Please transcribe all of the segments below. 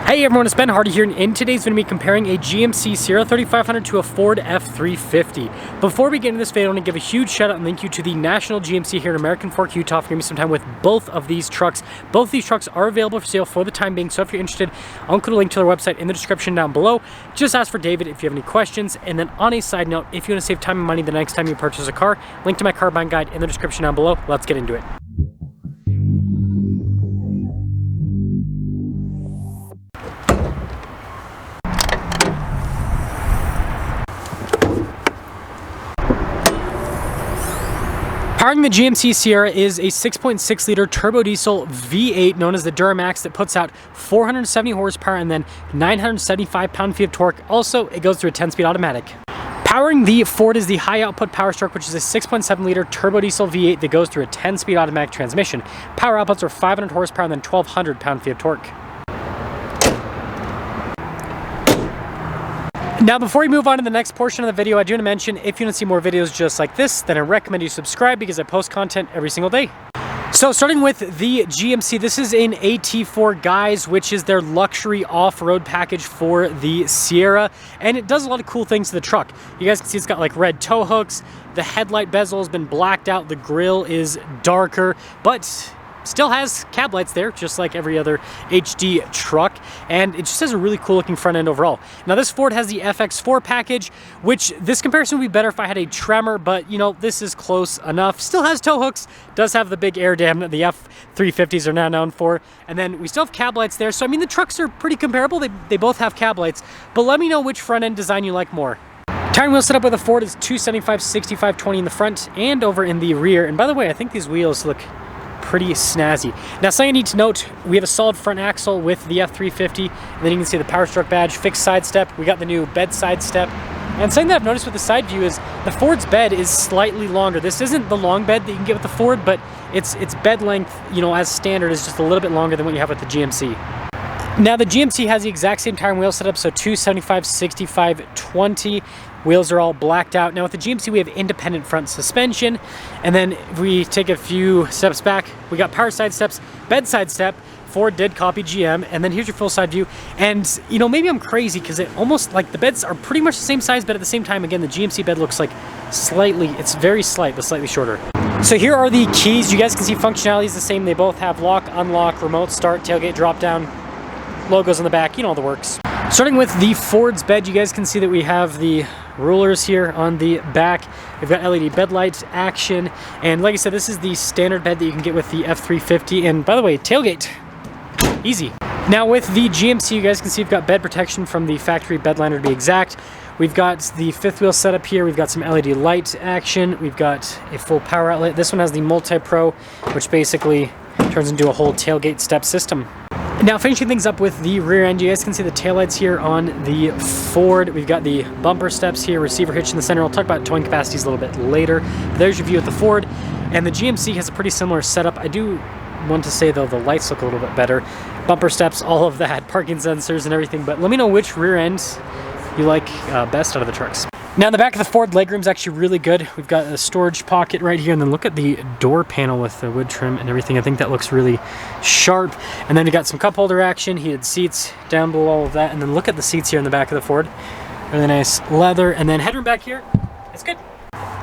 Hey everyone, it's Ben Hardy here, and in today's video, I'm going to be comparing a GMC Sierra 3500 to a Ford F-350. Before we get into this video, I want to give a huge shout out and thank you to the National GMC here in American Fork, Utah, for giving me some time with both of these trucks. Both of these trucks are available for sale for the time being, so if you're interested, I'll include a link to their website in the description down below. Just ask for David if you have any questions. And then on a side note, if you want to save time and money the next time you purchase a car, link to my car buying guide in the description down below. Let's get into it. Powering the GMC Sierra is a 6.6 liter turbo diesel V8 known as the Duramax that puts out 470 horsepower and then 975 pound-feet of torque. Also, it goes through a 10-speed automatic. Powering the Ford is the high output Power Stroke, which is a 6.7 liter turbo diesel V8 that goes through a 10-speed automatic transmission. Power outputs are 500 horsepower and then 1200 pound-feet of torque. Now, before we move on to the next portion of the video, I do want to mention, if you want to see more videos just like this, then I recommend you subscribe because I post content every single day. So starting with the GMC, this is an AT4 Guise, which is their luxury off-road package for the Sierra, and it does a lot of cool things to the truck. You guys can see it's got like red tow hooks, the headlight bezel has been blacked out, the grille is darker, but still has cab lights there, just like every other HD truck, and it just has a really cool looking front end overall. Now this Ford has the FX4 package, which this comparison would be better if I had a Tremor, but you know, this is close enough. Still has tow hooks, does have the big air dam that the F-350s are now known for, and then we still have cab lights there. So I mean, the trucks are pretty comparable. They both have cab lights, but let me know which front end design you like more. Tire and wheel setup with the Ford is 275, 65, 20 in the front and over in the rear. And by the way, I think these wheels look pretty snazzy. Now, something you need to note, we have a solid front axle with the F-350, and then you can see the Power Stroke badge, fixed side step. We got the new bed side step. And something that I've noticed with the side view is the Ford's bed is slightly longer. This isn't the long bed that you can get with the Ford, but its bed length, you know, as standard is just a little bit longer than what you have with the GMC. Now, the GMC has the exact same tire and wheel setup, so 275, 65, 20. Wheels are all blacked out. Now with the GMC, we have independent front suspension. And then if we take a few steps back, we got power side steps, bed side step. Ford did copy GM. And then here's your full side view. And you know, maybe I'm crazy because it almost like the beds are pretty much the same size, but at the same time, again, the GMC bed looks like it's very slight, but slightly shorter. So here are the keys. You guys can see functionality is the same. They both have lock, unlock, remote start, tailgate drop down, logos on the back, you know, the works. Starting with the Ford's bed, you guys can see that we have the rulers here on the back. We've got LED bed lights, action, and like I said, this is the standard bed that you can get with the F-350. And by the way, tailgate, easy. Now with the GMC, you guys can see we've got bed protection from the factory bed liner to be exact. We've got the fifth wheel setup here. We've got some LED light action. We've got a full power outlet. This one has the Multi-Pro, which basically turns into a whole tailgate step system. Now finishing things up with the rear end, you guys can see the taillights here on the Ford. We've got the bumper steps here, receiver hitch in the center. I'll talk about towing capacities a little bit later. But there's your view of the Ford. And the GMC has a pretty similar setup. I do want to say though, the lights look a little bit better. Bumper steps, all of that, parking sensors and everything. But let me know which rear end you like best out of the trucks. Now in the back of the Ford, legroom's actually really good. We've got a storage pocket right here, and then look at the door panel with the wood trim and everything. I think that looks really sharp. And then we got some cup holder action, heated seats down below, all of that. And then look at the seats here in the back of the Ford. Really nice leather. And then headroom back here, it's good.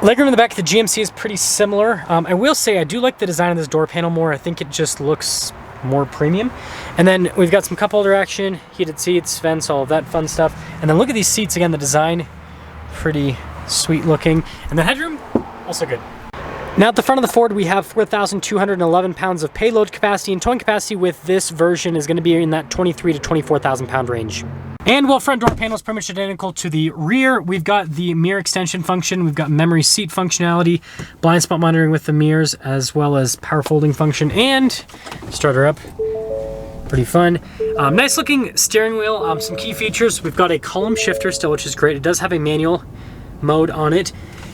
Legroom in the back of the GMC is pretty similar. I will say I do like the design of this door panel more. I think it just looks more premium. And then we've got some cup holder action, heated seats, vents, all of that fun stuff. And then look at these seats again, the design, pretty sweet looking. And the headroom, also good. Now at the front of the Ford, we have 4,211 pounds of payload capacity, and towing capacity with this version is going to be in that 23,000 to 24,000 pound range. And while front door panel is pretty much identical to the rear, we've got the mirror extension function, we've got memory seat functionality, blind spot monitoring with the mirrors, as well as power folding function, and starter up. Pretty fun. Nice looking steering wheel. Some key features. We've got a column shifter still, which is great. It does have a manual mode on it.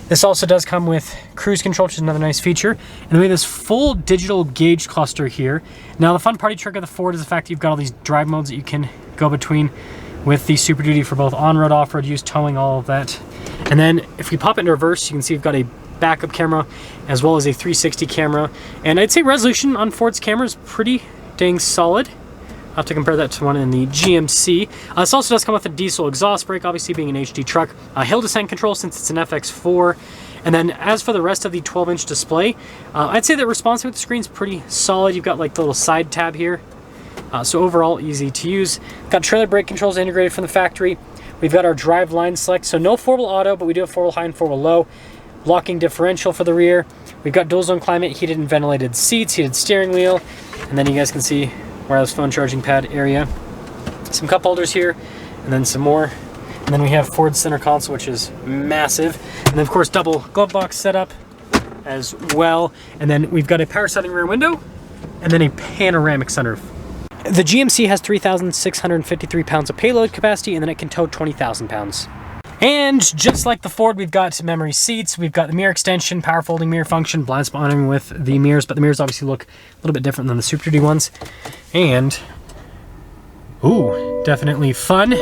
This also does come with cruise control, which is another nice feature. And we have this full digital gauge cluster here. Now the fun party trick of the Ford is the fact that you've got all these drive modes that you can go between with the Super Duty for both on-road, off-road use, towing, all of that. And then if we pop it into reverse, you can see we've got a backup camera as well as a 360 camera. And I'd say resolution on Ford's camera is pretty dang solid. I'll have to compare that to one in the GMC. This also does come with a diesel exhaust brake, obviously being an HD truck. Hill descent control since it's an FX4. And then as for the rest of the 12-inch display, I'd say the responsive with the screen's pretty solid. You've got like the little side tab here. So overall, easy to use. Got trailer brake controls integrated from the factory. We've got our drive line select. So no 4-wheel auto, but we do have 4-wheel high and 4-wheel low. Locking differential for the rear. We've got dual zone climate, heated and ventilated seats, heated steering wheel. And then you guys can see wireless phone charging pad area. Some cup holders here, and then some more. And then we have Ford center console, which is massive. And then of course, double glove box setup as well. And then we've got a power sliding rear window, and then a panoramic sunroof. The GMC has 3,653 pounds of payload capacity, and then it can tow 20,000 pounds. And just like the Ford, we've got memory seats, we've got the mirror extension, power folding mirror function, blind spot monitoring with the mirrors, but the mirrors obviously look a little bit different than the Super Duty ones. And, ooh, definitely fun.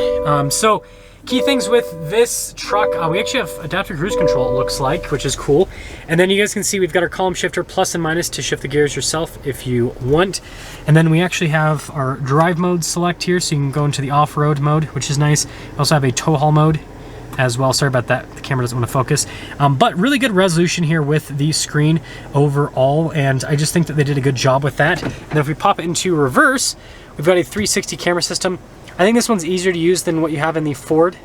So, key things with this truck, we actually have adaptive cruise control, it looks like, which is cool. And then you guys can see we've got our column shifter plus and minus to shift the gears yourself if you want. And then we actually have our drive mode select here, so you can go into the off-road mode, which is nice. We also have a tow haul mode as well. Sorry about that, the camera doesn't want to focus. But really good resolution here with the screen overall, and I just think that they did a good job with that. And then if we pop it into reverse, we've got a 360 camera system. I think this one's easier to use than what you have in the Ford.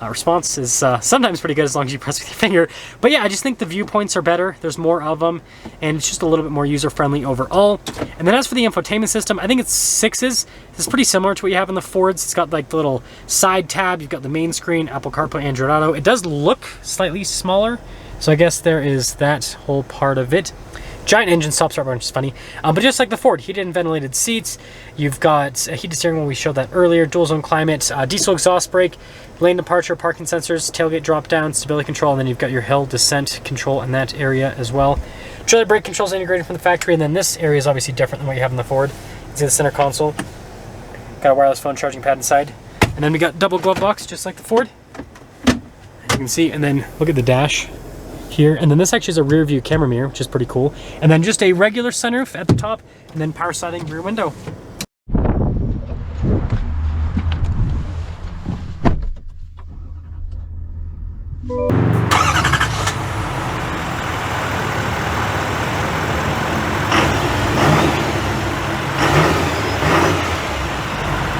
Response is sometimes pretty good as long as you press with your finger. But yeah, I just think the viewpoints are better. There's more of them, and it's just a little bit more user-friendly overall. And then as for the infotainment system, I think it's 6s. This is pretty similar to what you have in the Fords. It's got like the little side tab. You've got the main screen, Apple CarPlay, Android Auto. It does look slightly smaller, so I guess there is that whole part of it. Giant engine stop-start bar, which is funny. But just like the Ford, heated and ventilated seats. You've got a heated steering wheel, we showed that earlier, dual zone climate, diesel exhaust brake, lane departure, parking sensors, tailgate drop down, stability control, and then you've got your hill descent control in that area as well. Trailer brake controls integrated from the factory, and then this area is obviously different than what you have in the Ford. You can see the center console. Got a wireless phone charging pad inside. And then we got double glove box, just like the Ford. You can see, and then look at the dash here, and then this actually is a rear view camera mirror, which is pretty cool. And then just a regular sunroof at the top, and then power sliding rear window.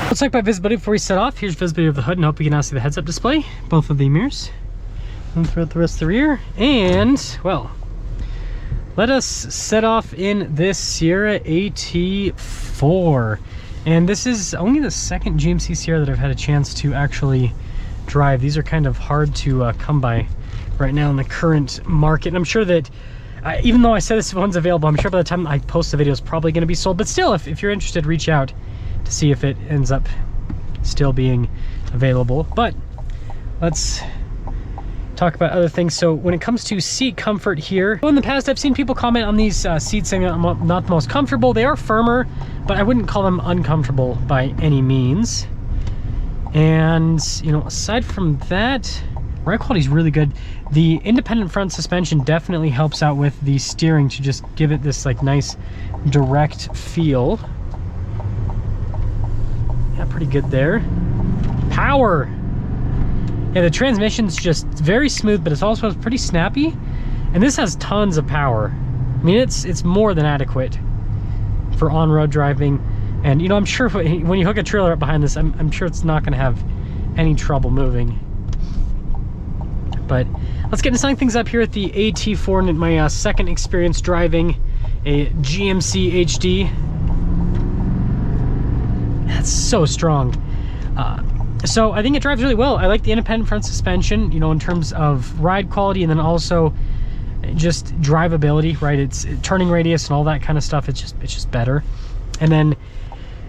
Let's talk about visibility before we set off. Here's visibility of the hood, and I hope you can now see the heads-up display, both of the mirrors. And throughout the rest of the rear, and well, let us set off in this Sierra AT4. And this is only the second GMC Sierra that I've had a chance to actually drive. These are kind of hard to come by right now in the current market. And I'm sure that even though I said this one's available, I'm sure by the time I post the video it's probably going to be sold. But still, if you're interested, reach out to see if it ends up still being available. But let's talk about other things. So when it comes to seat comfort here, in the past I've seen people comment on these seats saying I'm not the most comfortable. They are firmer, but I wouldn't call them uncomfortable by any means. And you know, aside from that, ride quality is really good. The independent front suspension definitely helps out with the steering to just give it this like nice direct feel. Yeah, pretty good there. Power. Yeah, the transmission's just very smooth, but it's also pretty snappy. And this has tons of power. I mean, it's more than adequate for on-road driving. And you know, I'm sure when you hook a trailer up behind this, I'm sure it's not gonna have any trouble moving. But let's get into setting things up here at the AT4, and my second experience driving a GMC HD. That's so strong. So I think it drives really well. I like the independent front suspension, you know, in terms of ride quality, and then also just drivability, right? It's turning radius and all that kind of stuff. It's just better. And then,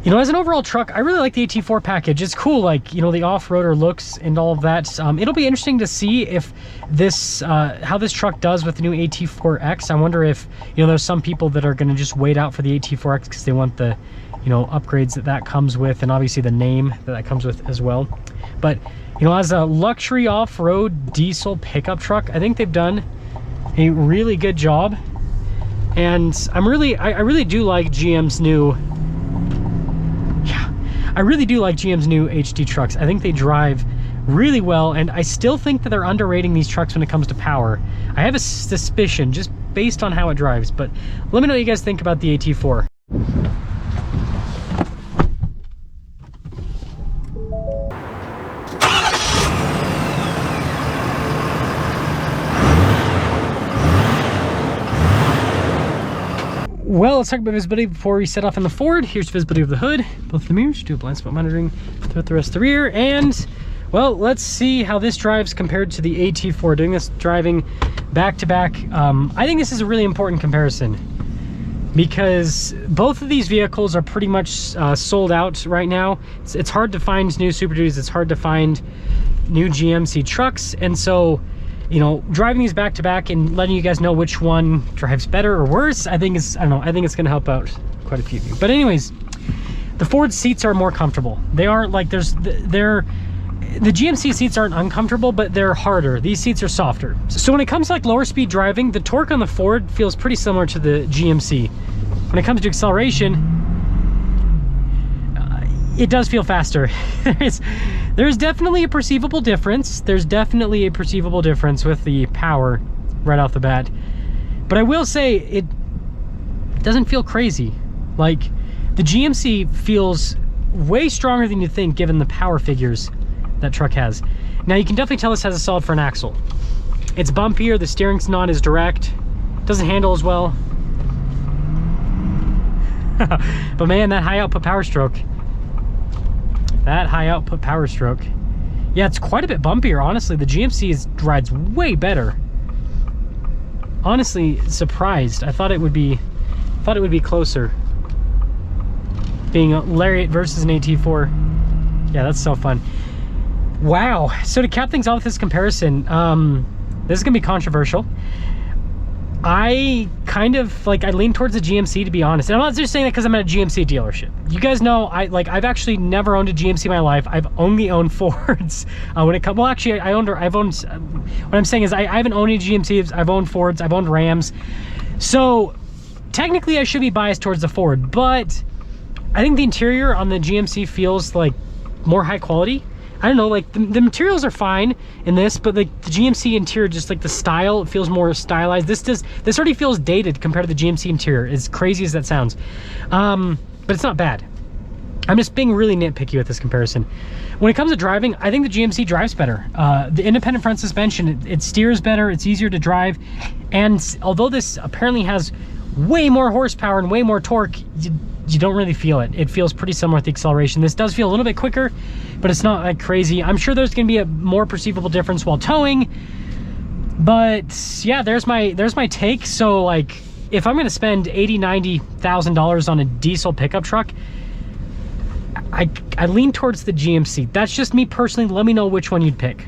you know, as an overall truck, I really like the AT4 package. It's cool, like, you know, the off-roader looks and all of that. It'll be interesting to see if this, how this truck does with the new AT4X. I wonder if, you know, there's some people that are going to just wait out for the AT4X because they want the, you know, upgrades that comes with, and obviously the name that comes with as well. But, you know, as a luxury off-road diesel pickup truck, I think they've done a really good job. And I really do like GM's new, I really do like GM's new HD trucks. I think they drive really well, and I still think that they're underrating these trucks when it comes to power. I have a suspicion just based on how it drives, but let me know what you guys think about the AT4. Well, let's talk about visibility before we set off in the Ford. Here's visibility of the hood, both the mirrors, do blind spot monitoring throughout the rest of the rear, and well, let's see how this drives compared to the AT4. Doing this driving back to back, I think this is a really important comparison because both of these vehicles are pretty much sold out right now. It's hard to find new Super Duties, it's hard to find new GMC trucks, and so, you know, driving these back to back and letting you guys know which one drives better or worse, I think is, I don't know, I think it's gonna help out quite a few of you. But anyways, the Ford seats are more comfortable. They aren't like, the GMC seats aren't uncomfortable, but they're harder. These seats are softer. So when it comes to like lower speed driving, the torque on the Ford feels pretty similar to the GMC. When it comes to acceleration, it does feel faster. There's definitely a perceivable difference. There's definitely a perceivable difference with the power right off the bat. But I will say it doesn't feel crazy. Like, the GMC feels way stronger than you think given the power figures that truck has. Now you can definitely tell this has a solid front axle. It's bumpier, the steering's not as direct, doesn't handle as well. But man, that high output power stroke. That high output power stroke. Yeah, it's quite a bit bumpier, honestly. The GMC rides way better. Honestly, surprised. I thought it would be closer. Being a Lariat versus an AT4. Yeah, that's so fun. Wow. So to cap things off with this comparison, this is gonna be controversial. I kind of like, I lean towards the GMC, to be honest. And I'm not just saying that because I'm at a GMC dealership. You guys know I've actually never owned a GMC in my life. I've only owned Fords. When it comes, well, actually, what I'm saying is I haven't owned any GMCs. I've owned Fords, I've owned Rams. So technically I should be biased towards the Ford, but I think the interior on the GMC feels like more high quality. I don't know, like the materials are fine in this, but like the GMC interior, just like the style, it feels more stylized. This already feels dated compared to the GMC interior, as crazy as that sounds. But it's not bad. I'm just being really nitpicky with this comparison. When it comes to driving, I think the GMC drives better. The independent front suspension, it steers better, it's easier to drive. And although this apparently has way more horsepower and way more torque, you don't really feel it. It feels pretty similar with the acceleration. This does feel a little bit quicker, but it's not like crazy. I'm sure there's gonna be a more perceivable difference while towing, but yeah, there's my take. So like, if I'm gonna spend $80,000-$90,000 on a diesel pickup truck, I lean towards the GMC. That's just me personally. Let me know which one you'd pick.